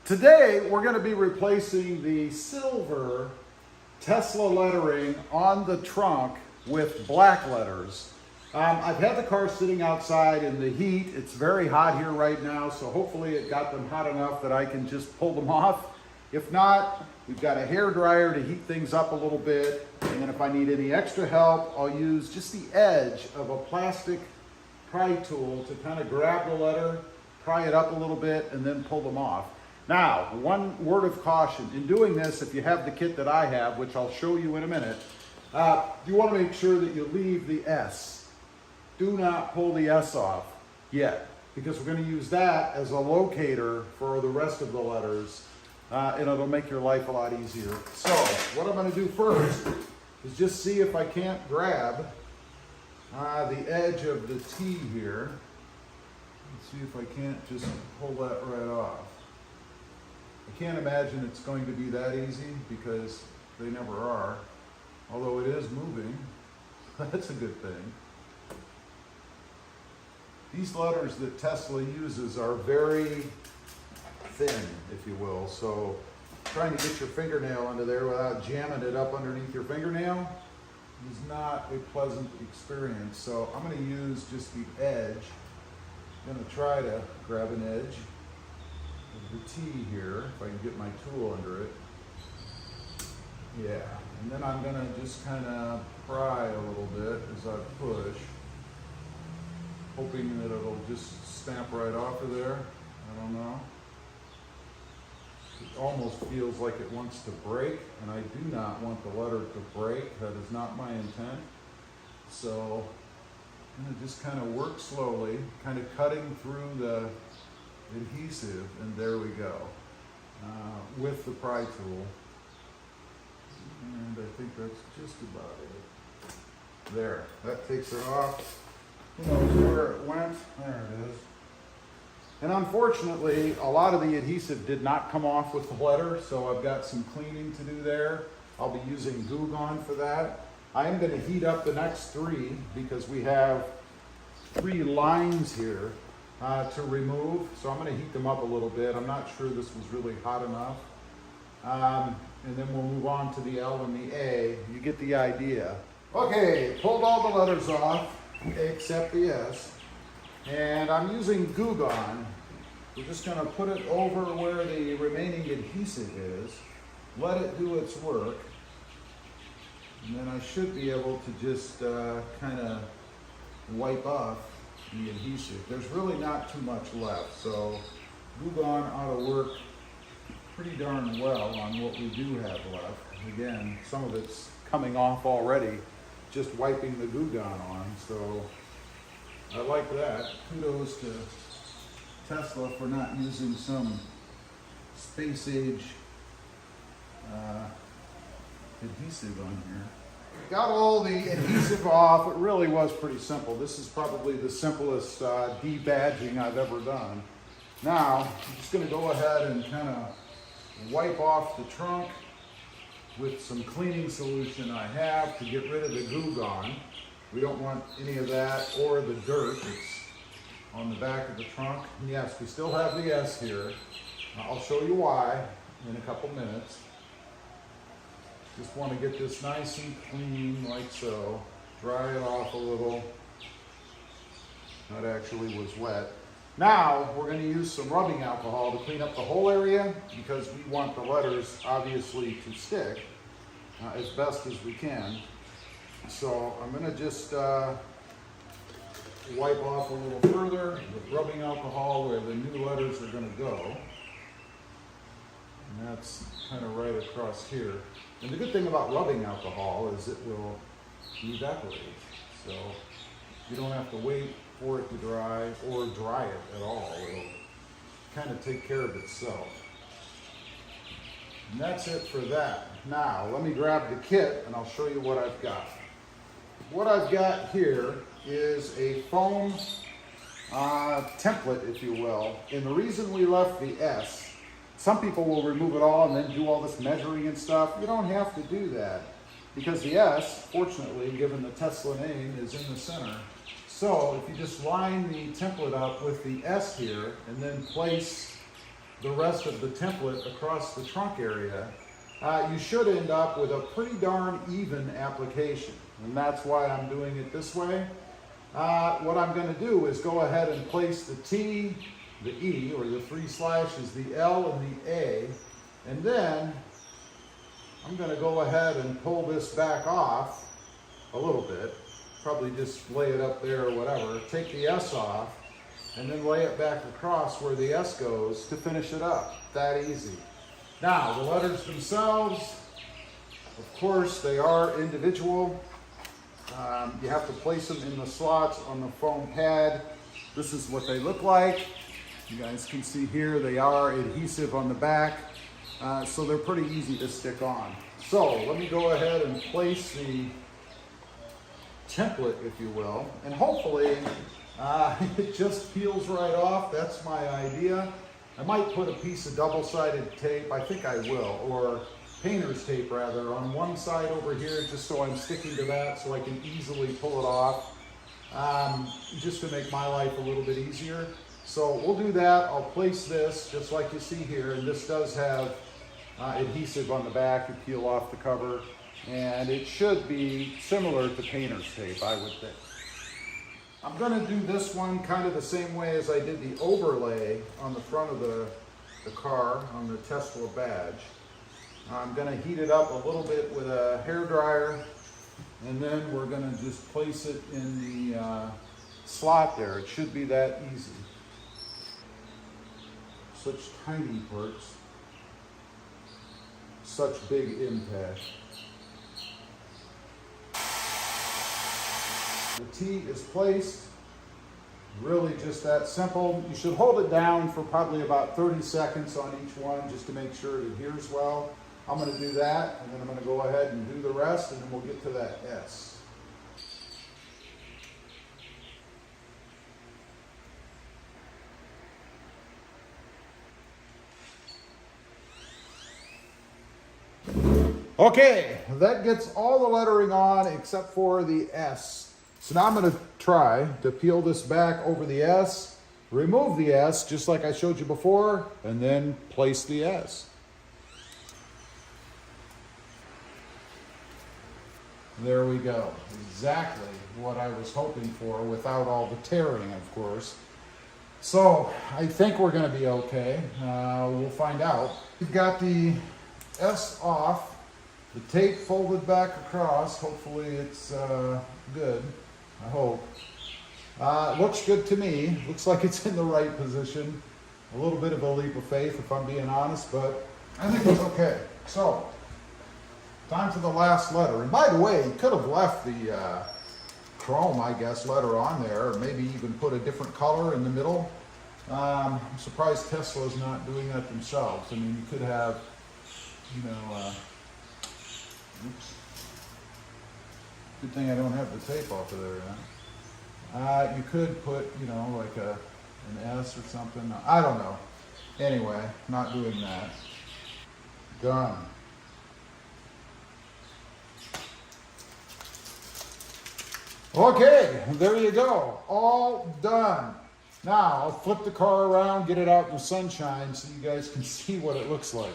Today, we're going to be replacing the silver Tesla lettering on the trunk with black letters. I've had the car sitting outside in the heat. It's very hot here right now, so hopefully it got them hot enough that I can just pull them off. If not, we've got a hair dryer to heat things up a little bit, and then if I need any extra help, I'll use just the edge of a plastic pry tool to kind of grab the letter, pry it up a little bit, and then pull them off. Now, one word of caution. In doing this, if you have the kit that I have, which I'll show you in a minute, you want to make sure that you leave the S. Do not pull the S off yet, because we're going to use that as a locator for the rest of the letters, and it'll make your life a lot easier. So, what I'm going to do first is just see if I can't grab the edge of the T here. Let's see if I can't just pull that right off. I can't imagine it's going to be that easy because they never are, although it is moving. That's a good thing. These letters that Tesla uses are very thin, if you will, so trying to get your fingernail under there without jamming it up underneath your fingernail is not a pleasant experience. So I'm going to use just the edge. I'm going to try to grab an edge of the T here, if I can get my tool under it. Yeah, and then I'm going to just kind of pry a little bit as I push, hoping that it'll just snap right off of there. I don't know. It almost feels like it wants to break, and I do not want the letter to break. That is not my intent. So I'm going to just kind of work slowly, kind of cutting through the adhesive, and there we go, with the pry tool. And I think that's just about it. There, that takes it off. Who knows where it went? There it is. And unfortunately, a lot of the adhesive did not come off with the letter, so I've got some cleaning to do there. I'll be using Goo Gone for that. I am going to heat up the next three because we have 3 lines here to remove, so I'm going to heat them up a little bit. I'm not sure this was really hot enough. And then we'll move on to the L and the A. You get the idea. Okay, pulled all the letters off except the S. And I'm using Goo Gone. We're just going to put it over where the remaining adhesive is, let it do its work, and then I should be able to just kind of wipe off the adhesive. There's really not too much left, so Goo Gone ought to work pretty darn well on what we do have left. Again, some of it's coming off already, just wiping the Goo Gone on, so I like that. Kudos to Tesla for not using some space age adhesive on here. Got all the adhesive off. It really was pretty simple. This is probably the simplest debadging I've ever done. Now, I'm just going to go ahead and kind of wipe off the trunk with some cleaning solution I have to get rid of the Goo Gone. We don't want any of that or the dirt that's on the back of the trunk. And yes, we still have the S here. I'll show you why in a couple minutes. Just want to get this nice and clean like so. Dry it off a little. That actually was wet. Now we're going to use some rubbing alcohol to clean up the whole area because we want the letters obviously to stick as best as we can. So I'm going to just wipe off a little further with rubbing alcohol where the new letters are going to go. And that's kind of right across here. And the good thing about rubbing alcohol is it will evaporate. So you don't have to wait for it to dry or dry it at all. It'll kind of take care of itself. And that's it for that. Now, let me grab the kit and I'll show you what I've got. What I've got here is a foam template, if you will. And the reason we left the S, some people will remove it all and then do all this measuring and stuff. You don't have to do that because the S, fortunately, given the Tesla name, is in the center. So if you just line the template up with the S here and then place the rest of the template across the trunk area, you should end up with a pretty darn even application. And that's why I'm doing it this way. What I'm going to do is go ahead and place the T, the E, or the 3 slashes, the L and the A, and then I'm going to go ahead and pull this back off a little bit, probably just lay it up there or whatever, take the S off, and then lay it back across where the S goes to finish it up. That easy. Now, the letters themselves, of course, they are individual. You have to place them in the slots on the foam pad. This is what they look like. You guys can see here they are adhesive on the back, so they're pretty easy to stick on. So let me go ahead and place the template, if you will, and hopefully it just peels right off. That's my idea. I might put a piece of double-sided tape, I think I will, or painter's tape rather, on one side over here, just so I'm sticking to that so I can easily pull it off, just to make my life a little bit easier. So we'll do that. I'll place this just like you see here, and this does have adhesive on the back. You peel off the cover, and it should be similar to painter's tape, I would think. I'm going to do this one kind of the same way as I did the overlay on the front of the car on the Tesla badge. I'm going to heat it up a little bit with a hairdryer, and then we're going to just place it in the slot there. It should be that easy. Such tiny parts, such big impact. The T is placed, really just that simple. You should hold it down for probably about 30 seconds on each one just to make sure it adheres well. I'm going to do that, and then I'm going to go ahead and do the rest, and then we'll get to that S. Okay, that gets all the lettering on except for the S. So now I'm going to try to peel this back over the S, remove the S just like I showed you before, and then place the S. There we go. Exactly what I was hoping for without all the tearing, of course. So I think we're going to be okay. We'll find out. We've got the S off, the tape folded back across. Hopefully it's good. I hope. Looks good to me. Looks like it's in the right position. A little bit of a leap of faith, if I'm being honest, but I think it's okay. So, time for the last letter. And by the way, you could have left the chrome, I guess, letter on there, or maybe even put a different color in the middle. I'm surprised Tesla's not doing that themselves. I mean, you could have, you know, oops. Good thing I don't have the tape off of there yet. You could put, you know, like an S or something. I don't know. Anyway, not doing that. Done. Okay, there you go. All done. Now, I'll flip the car around, get it out in the sunshine so you guys can see what it looks like.